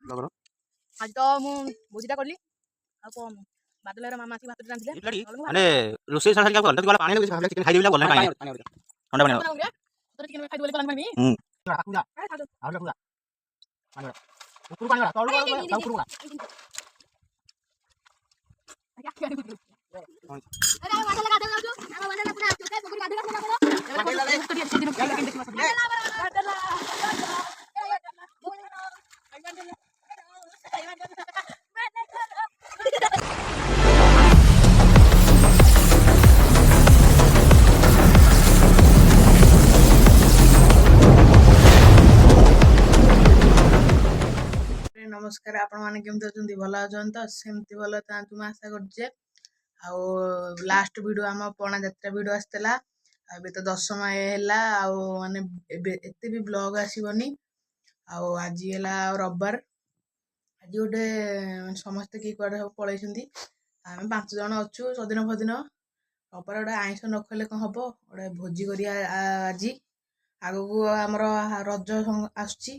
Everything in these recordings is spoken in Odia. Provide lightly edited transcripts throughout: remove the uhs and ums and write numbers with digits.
लगरो आज तो मु भोजीटा करली आ को बादलर मामा आसी भात रांधिले माने रोसे सारा क्या बोलता तू पानी लगे चिकन खाई देला बोलना पानी ठंडा पानी तो चिकन खाई देले पानी पूरा आउला पूरा पानी ऊपर पानी तळु सब ऊपर अरे वाटर लगा दे जो हम वाटर पूरा चोके बकरी गाधे का नमस्कार आपण माने केमते अछंती भला अछन त सेमती भला तांतु आशा करजे आ लास्ट वीडियो आम पणा यात्रा वीडियो आसतला अबे तो 10 समय हैला आ माने एते भी ब्लॉग आसीबनी आ आज हैला रविवार आज गोटे समस्त की कुआडे सब पळैछंती आमे 5 जण अछु सदिन फदिन रविवार गोटे आइंस न खले कोन हबो गोटे भोजी करिया आज आगो हमर रज आछी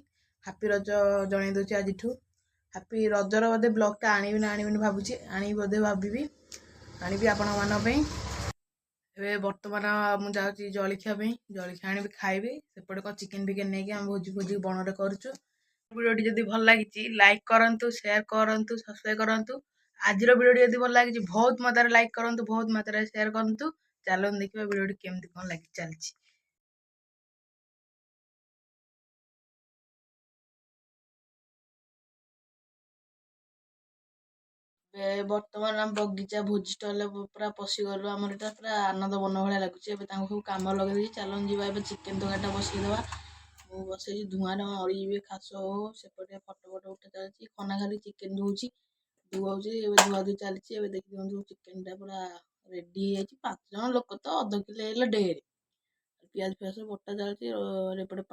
हैप्पी रज जणै दोची आजिठू हैप्पी रजर बोधे ब्लॉगटा आनिबिन भावुची आनी बोधे भाभी आनी आपण ए बर्तमान मु जाउची जलिखिया जलिखिया आनी खाइबी सेपटे को चिकन बिकन नहीं कि भोजी भोजी बनरे करछु वीडियो जदि भल लागिची लाइक करंतु शेयर करंतु सब्सक्राइब करंतु आज वीडियो जदि भल लागिची बहुत मात्रा लाइक करंतु बहुत मात्रा शेयर करंतु चलो देखिबा वीडियो केमती कोन लागि चलची बर्तमान आम बगीचा भोजी स्टल पूरा पशिगलु आमर एटा पूरा आनंद बन भाया लगुच सब कम लगे चलन जी चिकेन तरकारीटा बसईदे मु बसई धुआं मरीजे खास हो सेपटे फटो फटो उठा चलती खना खाली चिकेन धोची धुआची धुआ धुई चलती देखी दिखाँ चिकेनटा पूरा रेडी है 5 जन लोक तो अध किलो ढेर पियाज फियाज बटा चलती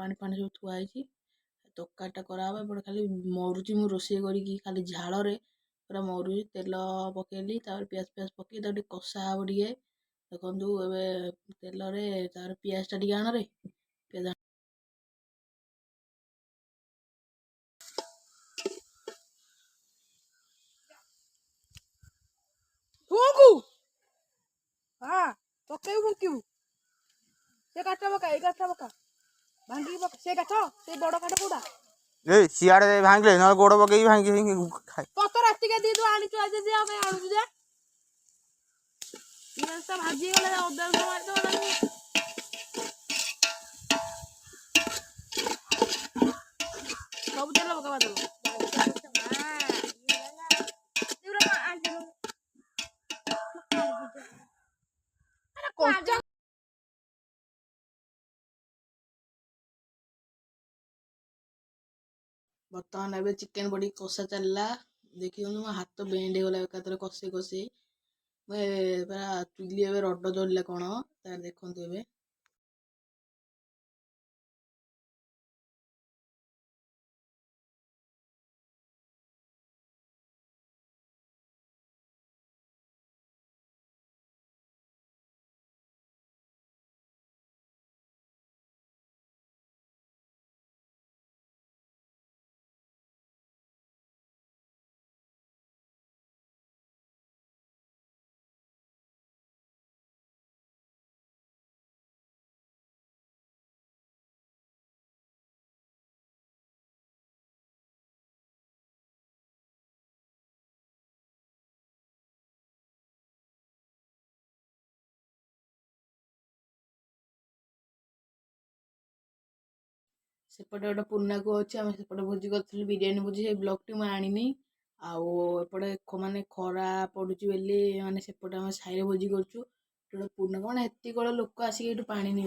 पानी फानी सब थुआई तरकारीटा कराब एपटे खाली मरुची मु रोषे करी खाली झाड़ पूरा मरु तेल पकेली पियाज पियाज पकई कषा हम टे देखु तेल पियाज टा आण रे पियाज पकई फुंकू से काठ पका ये काठ पका भांगी पका से काठ से बड़ काठ कोडा ए सियाड़े भांगले न गोड़ पकई भांगी खाई कत राति के दी तू आनी तू आज जे हम आनु जे ये सब भाजी गले अदर मार दो सब तेल पका दो बर्तमान ए चिकेन बड़ी कषा चलला देखिए मो हाथ बेंड गला एकातर कषे कषे पूरा चुली ए रड जलिला कौन तार देखु ए सेपटे गोटे पुरना को अच्छे आम सेपटे भोजी कर बिरियानी भोजी से ब्लॉग टी आनी आपटे माने खरा पड़ू माने सेपटे आम साई भोजी कर पुरना कौन एति कल लोक आसिक पा नि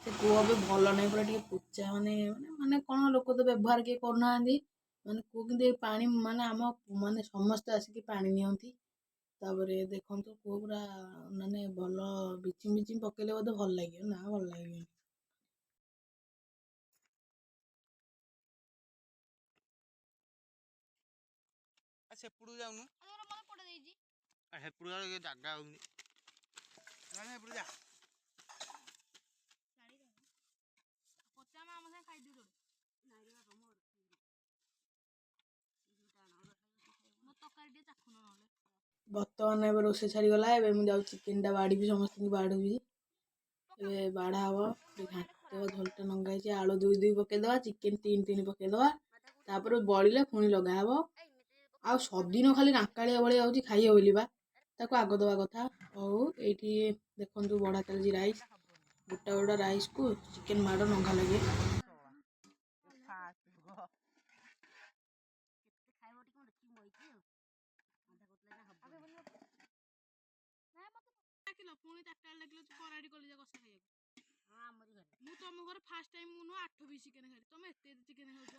से कूह भी भल ना पूरा पूचा माने माने कौन लोक तो व्यवहार किए करना माने कूह कि पा माने आम माने समस्ते आसिक पा नि देखो कूह पूरा माने भल बिचिम बिचिम पकेले बोधे भल लगे ना भल लगे सेपड़ू जाऊनु हेपड़ू जागा जा ବର୍ତ୍ତମାନ ଏବେ ରୋଷେଇ ଛାଡ଼ିଗଲା। ଏବେ ମୁଁ ଯାଉଛି ଚିକେନଟା ବାଡ଼ିବି, ସମସ୍ତଙ୍କୁ ବାଡ଼ୁବି। ଏବେ ବାଡ଼ା ହବ। ଘାଣ୍ଟିଦେବା, ଝୋଲଟା ନଙ୍ଗା ହେଇଛି, ଆଳୁ 2 ପକେଇଦେବା, ଚିକେନ 3 ପକେଇଦେବା, ତାପରେ ବଳିଲେ ପୁଣି ଲଗା ହବ। ଆଉ ସଦିନ ଖାଲି ନାଙ୍କାଳିଆ ଭଳିଆ ହେଉଛି, ଖାଇ ହବନି ବା, ତାକୁ ଆଗ ଦେବା କଥା। ହଉ ଏଇଠି ଦେଖନ୍ତୁ ବଢ଼ା ଚାଲିଛି ରାଇସ୍। ଗୋଟା ରାଇସ୍କୁ ଚିକେନ ମାଡ଼ ନଙ୍ଗା ଲାଗେ। ପୁଣି 4ଟା ଲାଗିଲା କରାଡ଼ି କଲିଜା କଷା ଖାଇବାକୁ। ମୁଁ ତମ ଘରେ ଫାଷ୍ଟ ଟାଇମ୍ ମୁଁ 8 ପିସ୍ ଚିକେନ ଖାଇଲି। ତମେ ଏତେ ଚିକେନ ଖାଉଛ?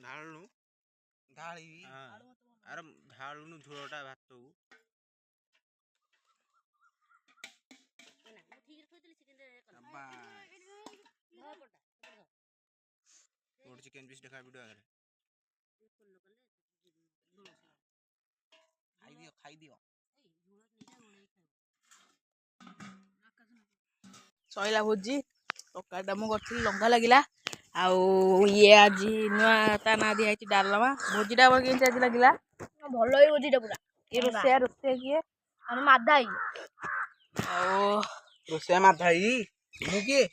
ଢାଳୁନୁ ଢାଳିବି ଆରେ ଢାଳୁନୁ ଝୋଳଟା ଭାତକୁ। ଗୋଟେ ଚିକେନ ପିସ୍ ଦେଖା ଭିଡ଼ିଓ ଆଗରେ ଖାଇଦିଅ। ସଇଲା ଭୋଜି। ତରକାରୀଟା ମୁଁ କରିଥିଲି, ଲଙ୍କା ଲାଗିଲା। ଆଉ ଇଏ ଆଜି ନୂଆ ତା ନାଁ ଦିଆହେଇଛି ଡାଲମା। ଭୋଜିଟା ଆମର କେମିତି ଆଜି ଲାଗିଲା? ଭଲ ଏଇ ଭୋଜିଟା ପୁରା। କିଏ ରୋଷେଇଆ କିଏ? ଆମେ ମାଦାଇ। ଆଉ ରୋଷେଇଆ ମାଧାଇ ମୁଁ କିଏ?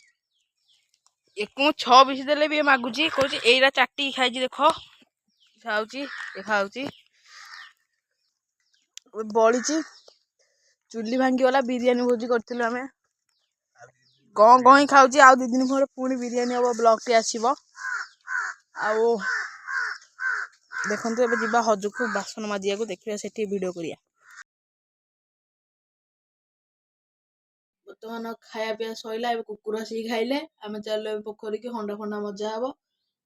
ଏକୁ 6 ପିସ୍ ଦେଲେ ବି ମାଗୁଛି, କହୁଛି ଏଇଟା ଚାଟିକି ଖାଇଛି ଦେଖ। ଖାଉଛି ବଳିଛି। ଚୁଲି ଭାଙ୍ଗିଗଲା, ବିରିୟାନୀ ଭୋଜି କରିଥିଲୁ ଆମେ। ଗଇଁ ଖାଉଛି। ଆଉ 2 ଦିନ ପରେ ପୁଣି ବିରିୟାନୀ ହବ, ବ୍ଲଗଟି ଆସିବ। ଆଉ ଦେଖନ୍ତୁ ଏବେ ଯିବା ହଜକୁ ବାସନ ମାଜିବାକୁ, ଦେଖିବା ସେଠି ଭିଡ଼ିଓ କରିବା। ବର୍ତ୍ତମାନ ଖାଇବା ପିଇବା ସଇଲା। ଏବେ କୁକୁର ଆସିକି ଖାଇଲେ। ଆମେ ଚାଲିଲୁ ଏବେ ପୋଖରୀକି, ହଣ୍ଡା ଫଣ୍ଡା ମଜା ହବ।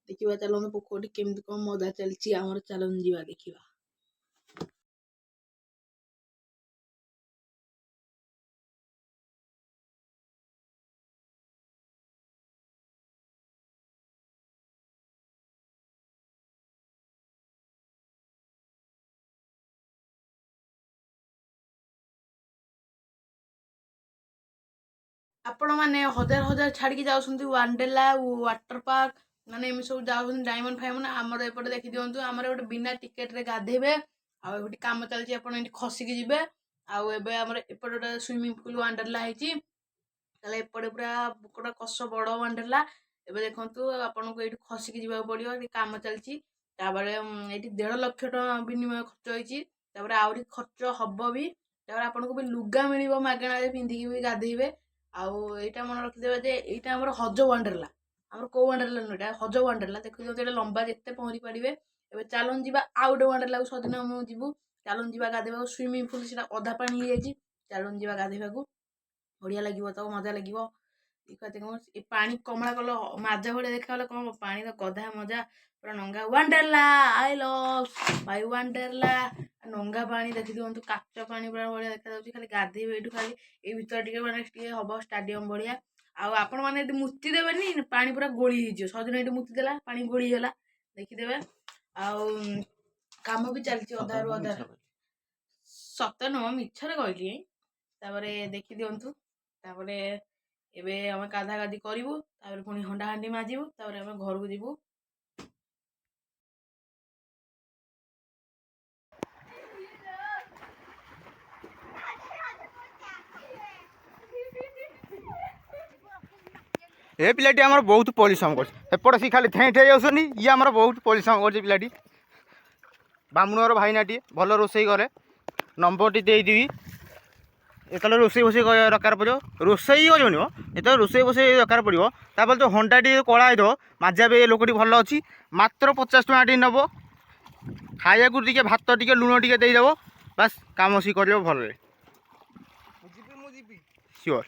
ଦେଖିବା ଚାଲନ୍ତୁ ପୋଖରୀ କେମିତି କଣ ମଜା ଚାଲିଛି ଆମର, ଚାଲନ୍ତୁ ଯିବା ଦେଖିବା। ଆପଣ ମାନେ ହଜାର ଛାଡ଼ିକି ଯାଉଛନ୍ତି ୱାଣ୍ଡେଲା, ୱାଟର ପାର୍କ, ମାନେ ଏମିତି ସବୁ ଯାଉଛନ୍ତି ଡାଇମଣ୍ଡ ଫାଇମଣ୍ଡ। ଆମର ଏପଟେ ଦେଖି ଦିଅନ୍ତୁ, ଆମର ଗୋଟେ ବିନା ଟିକେଟରେ ଗାଧେଇବେ। ଆଉ ଏଠି କାମ ଚାଲିଛି, ଆପଣ ଏଠି ଖସିକି ଯିବେ। ଆଉ ଏବେ ଆମର ଏପଟେ ଗୋଟେ ସୁଇମିଂ ପୁଲ ୱାଣ୍ଡେଲା ହେଇଛି। ତାହେଲେ ଏପଟେ ପୁରା ଗୋଟେ କଷ ବଡ଼ ୱାଣ୍ଡେଲା। ଏବେ ଦେଖନ୍ତୁ ଆପଣଙ୍କୁ ଏଇଠି ଖସିକି ଯିବାକୁ ପଡ଼ିବ, ଏଠି କାମ ଚାଲିଛି। ତାପରେ ଏଇଠି 1.5 ଲକ୍ଷ ଟଙ୍କା ବିନିମୟ ଖର୍ଚ୍ଚ ହେଇଛି। ତାପରେ ଆହୁରି ଖର୍ଚ୍ଚ ହବ ବି। ତାପରେ ଆପଣଙ୍କୁ ବି ଲୁଗା ମିଳିବ ମାଗଣାରେ, ପିନ୍ଧିକି ବି ଗାଧେଇବେ। ଆଉ ଏଇଟା ମନେ ରଖିଦେବା ଯେ ଏଇଟା ଆମର ହଜ ୱାଣ୍ଡେଲା। ଆମର କୋଉ ୱାଣ୍ଡେଲା ନୁହେଁ, ଏଇଟା ହଜ ୱାଣ୍ଡେଲା। ଦେଖୁଛନ୍ତି ଏଇଟା ଲମ୍ବା, ଯେତେ ପହଁରି ପାରିବେ। ଏବେ ଚାଲନ୍ତୁ ଯିବା ଆଉ ଗୋଟେ ୱାଣ୍ଡେଲାକୁ, ସଦିନ ମୁଁ ଯିବୁ। ଚାଲନ୍ତୁ ଯିବା ଗାଧେଇବାକୁ। ସୁଇମିଂ ପୁଲ ସେଟା ଅଧା ପାଣି ହେଇଯାଇଛି। ଚାଲନ୍ତୁ ଯିବା ଗାଧେଇବାକୁ, ବଢ଼ିଆ ଲାଗିବ ତ, ମଜା ଲାଗିବ। ଏ ପାଣି କମଳା କଲର ମାଜା ଭଳିଆ ଦେଖାଗଲେ କଣ, ପାଣିର ଗଧା ମଜା ପୁରା ନଙ୍ଗା। ୱାଣ୍ଡେଲା ଆଇ ଲଭ୍ ମାଇ ୱାଣ୍ଡେଲା। ନଙ୍ଗା ପାଣି ଦେଖି ଦିଅନ୍ତୁ, କାଚ ପାଣି ପୁରା ଭଳିଆ ଦେଖାଯାଉଛି। ଖାଲି ଗାଧେଇବେ ଏଇଠୁ, ଖାଲି ଏଇ ଭିତରେ ଟିକେ ମାନେ ଟିକେ ହବ ଷ୍ଟାଡିୟମ ଭଳିଆ। ଆଉ ଆପଣ ମାନେ ଏଠି ମୁତି ଦେବେନି, ପାଣି ପୁରା ଗୋଳି ହେଇଯିବ। ସଦିନ ଏଠି ମୁତି ଦେଲା, ପାଣି ଗୋଳି ହେଇଗଲା, ଦେଖିଦେବେ। ଆଉ କାମ ବି ଚାଲିଛି ଅଧାରୁ ଅଧାରେ। ସତ ନୁହଁ, ମିଛରେ କହିଲି। ତାପରେ ଦେଖି ଦିଅନ୍ତୁ। ତାପରେ ଏବେ ଆମେ ଗାଧାଗାଧି କରିବୁ, ତାପରେ ପୁଣି ହଣ୍ଡା ହାଣ୍ଡି ମାଜିବୁ, ତାପରେ ଆମେ ଘରକୁ ଯିବୁ। ଏ ପିଲାଟି ଆମର ବହୁତ ପରିଶ୍ରମ କରୁଛି। ଏପଟେ ସେ ଖାଲି ଠେଁ ଠେଁ ଯାଉଛନ୍ତି, ଇଏ ଆମର ବହୁତ ପରିଶ୍ରମ କରୁଛି ପିଲାଟି। ବାମୁଣର ଭାଇନାଟିଏ, ଭଲ ରୋଷେଇ କରେ। ନମ୍ବରଟି ଦେଇଦେବି, ଯେତେବେଳେ ରୋଷେଇ ଫୋଷେଇ ଦରକାର ପଡ଼ିବ। ରୋଷେଇ କରିବନି ମ, ଯେତେବେଳେ ରୋଷେଇ ଫୋଷେଇ ଦରକାର ପଡ଼ିବ। ତାପରେ ତ ହଣ୍ଡାଟି କଳା ହେଇଥିବ, ମାଜିବା ପାଇଁ ଏ ଲୋକଟି ଭଲ ଅଛି। ମାତ୍ର 50 ଟଙ୍କା ଟିକେ ନେବ। ଖାଇବାକୁ ଟିକେ ଭାତ ଟିକେ ଲୁଣ ଟିକେ ଦେଇଦେବ, ବାସ୍ କାମ ସିଏ କରିବ ଭଲରେ। ମୁଁ ଯିବି ସିଓର।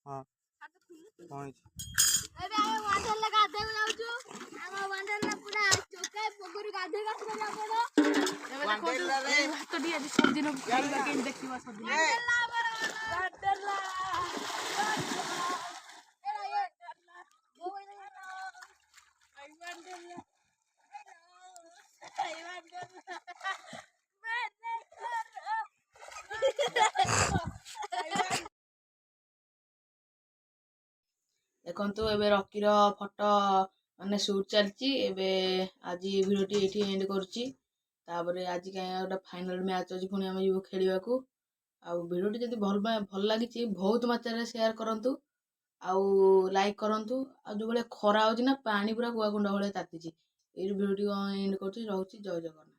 ହଁ କଣ ହେଇଛି? ଏବେ ଆମେ ୱାଣ୍ଡରଲା ଗାଧେଇବାକୁ ଯାଉଛୁ। ଆମ ୱାଣ୍ଡରଲା ପୁରା ଚୋକା ପୋଖରୀ ଗାଧେଇକି ଆସିଲେ ଆପଣ। ଏବେ ଦେଖନ୍ତୁ ଏଇ ଭାତଟି ଆଜି ସଦିନ ଖାଇବା କେମିତି ଦେଖିବା ସଦିନ। ୱାଣ୍ଡରଲା ଦେଖନ୍ତୁ ଏବେ ରକିର ଫଟୋ ମାନେ ସୁଟ୍ ଚାଲିଛି। ଏବେ ଆଜି ଭିଡ଼ିଓଟି ଏଇଠି ଏଣ୍ଡ କରୁଛି। ତାପରେ ଆଜି କାଇଁ ଗୋଟେ ଫାଇନାଲ ମ୍ୟାଚ୍ ଅଛି, ପୁଣି ଆମେ ଯିବୁ ଖେଳିବାକୁ। ଆଉ ଭିଡ଼ିଓଟି ଯଦି ଭଲ ଲାଗିଛି ବହୁତ ମାତ୍ରାରେ ସେୟାର କରନ୍ତୁ ଆଉ ଲାଇକ୍ କରନ୍ତୁ। ଆଉ ଯୋଉ ଭଳିଆ ଖରା ହଉଛି ନା, ପାଣି ପୁରା କୁଆକୁଣ୍ଡ ଭଳିଆ ତାତିଛି। ଏଇ ଭିଡ଼ିଓଟି ଏଣ୍ଡ କରୁଛି, ରହୁଛି। ଜୟ ଜଗନ୍ନାଥ।